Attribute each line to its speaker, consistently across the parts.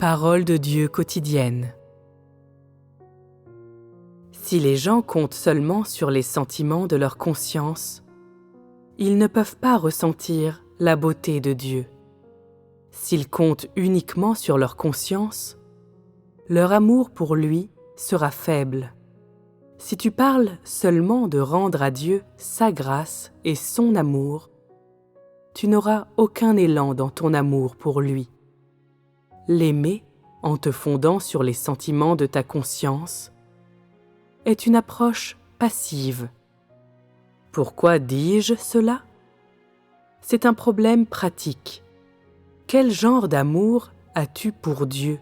Speaker 1: Parole de Dieu quotidienne. Si les gens comptent seulement sur les sentiments de leur conscience, ils ne peuvent pas ressentir la beauté de Dieu. S'ils comptent uniquement sur leur conscience, leur amour pour lui sera faible. Si tu parles seulement de rendre à Dieu sa grâce et son amour, tu n'auras aucun élan dans ton amour pour lui. L'aimer, en te fondant sur les sentiments de ta conscience, est une approche passive. Pourquoi dis-je cela ? C'est un problème pratique. Quel genre d'amour as-tu pour Dieu ?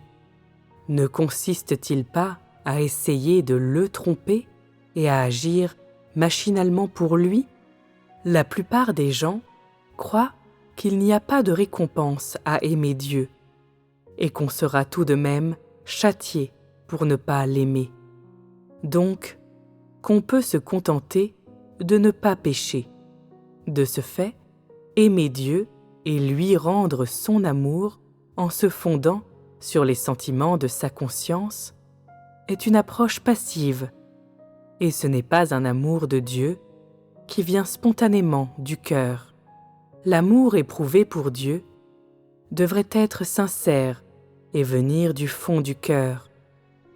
Speaker 1: Ne consiste-t-il pas à essayer de le tromper et à agir machinalement pour lui ? La plupart des gens croient qu'il n'y a pas de récompense à aimer Dieu et qu'on sera tout de même châtié pour ne pas l'aimer. Donc, qu'on peut se contenter de ne pas pécher. De ce fait, aimer Dieu et lui rendre son amour en se fondant sur les sentiments de sa conscience est une approche passive, et ce n'est pas un amour de Dieu qui vient spontanément du cœur. L'amour éprouvé pour Dieu devrait être sincère et venir du fond du cœur.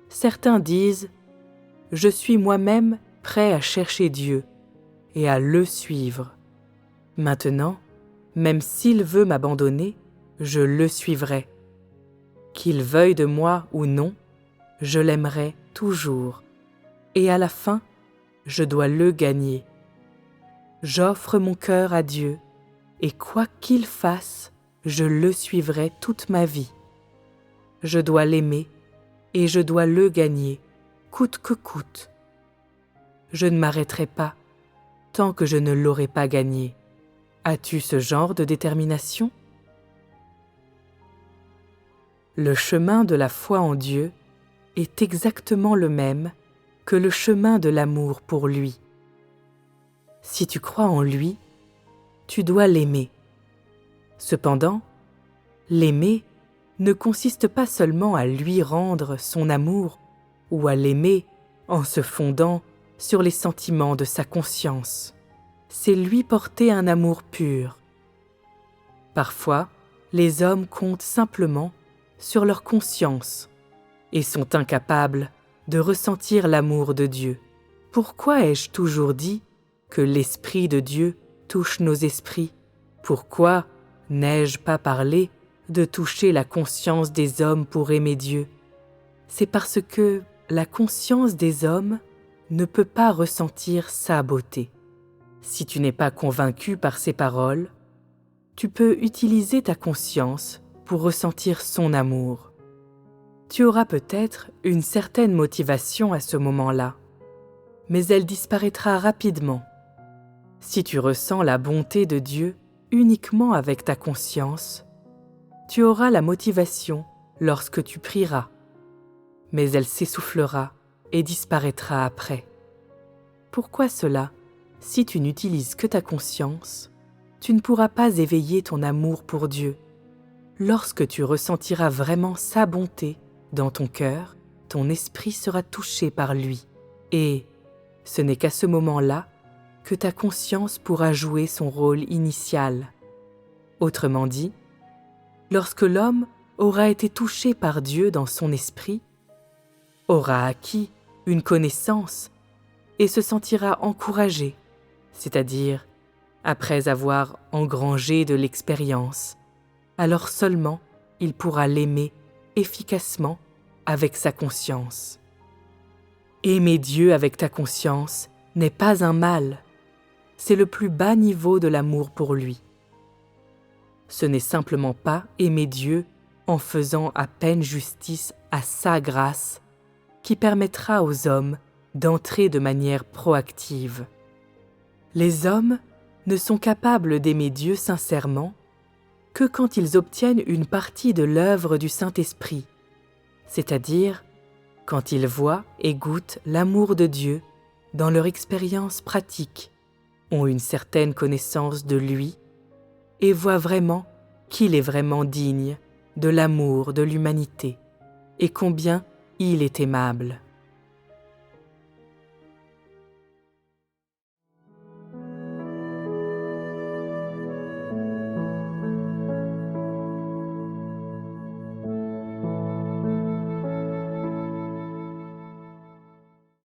Speaker 1: Certains disent « Je suis moi-même prêt à chercher Dieu et à le suivre. Maintenant, même s'il veut m'abandonner, je le suivrai. Qu'il veuille de moi ou non, je l'aimerai toujours. Et à la fin, je dois le gagner. J'offre mon cœur à Dieu, et quoi qu'il fasse, je le suivrai toute ma vie. Je dois l'aimer, et je dois le gagner, coûte que coûte. Je ne m'arrêterai pas tant que je ne l'aurai pas gagné. As-tu ce genre de détermination ? Le chemin de la foi en Dieu est exactement le même que le chemin de l'amour pour lui. Si tu crois en lui, tu dois l'aimer. Cependant, l'aimer ne consiste pas seulement à lui rendre son amour ou à l'aimer en se fondant sur les sentiments de sa conscience. C'est lui porter un amour pur. Parfois, les hommes comptent simplement sur leur conscience et sont incapables de ressentir l'amour de Dieu. Pourquoi ai-je toujours dit que l'Esprit de Dieu touche nos esprits ? Pourquoi n'ai-je pas parlé de toucher la conscience des hommes pour aimer Dieu ? C'est parce que la conscience des hommes ne peut pas ressentir sa beauté. Si tu n'es pas convaincu par ces paroles, tu peux utiliser ta conscience pour ressentir son amour. Tu auras peut-être une certaine motivation à ce moment-là, mais elle disparaîtra rapidement. Si tu ressens la bonté de Dieu uniquement avec ta conscience, tu auras la motivation lorsque tu prieras, mais elle s'essoufflera et disparaîtra après. Pourquoi cela ? Si tu n'utilises que ta conscience, tu ne pourras pas éveiller ton amour pour Dieu. Lorsque tu ressentiras vraiment sa bonté dans ton cœur, ton esprit sera touché par lui. Et ce n'est qu'à ce moment-là que ta conscience pourra jouer son rôle initial. Autrement dit, lorsque l'homme aura été touché par Dieu dans son esprit, aura acquis une connaissance et se sentira encouragé, c'est-à-dire après avoir engrangé de l'expérience, alors seulement il pourra l'aimer efficacement avec sa conscience. Aimer Dieu avec ta conscience n'est pas un mal, c'est le plus bas niveau de l'amour pour lui. Ce n'est simplement pas aimer Dieu en faisant à peine justice à sa grâce qui permettra aux hommes d'entrer de manière proactive. Les hommes ne sont capables d'aimer Dieu sincèrement que quand ils obtiennent une partie de l'œuvre du Saint-Esprit, c'est-à-dire quand ils voient et goûtent l'amour de Dieu dans leur expérience pratique, ont une certaine connaissance de lui et voient vraiment qu'il est vraiment digne de l'amour, de l'humanité, et combien il est aimable.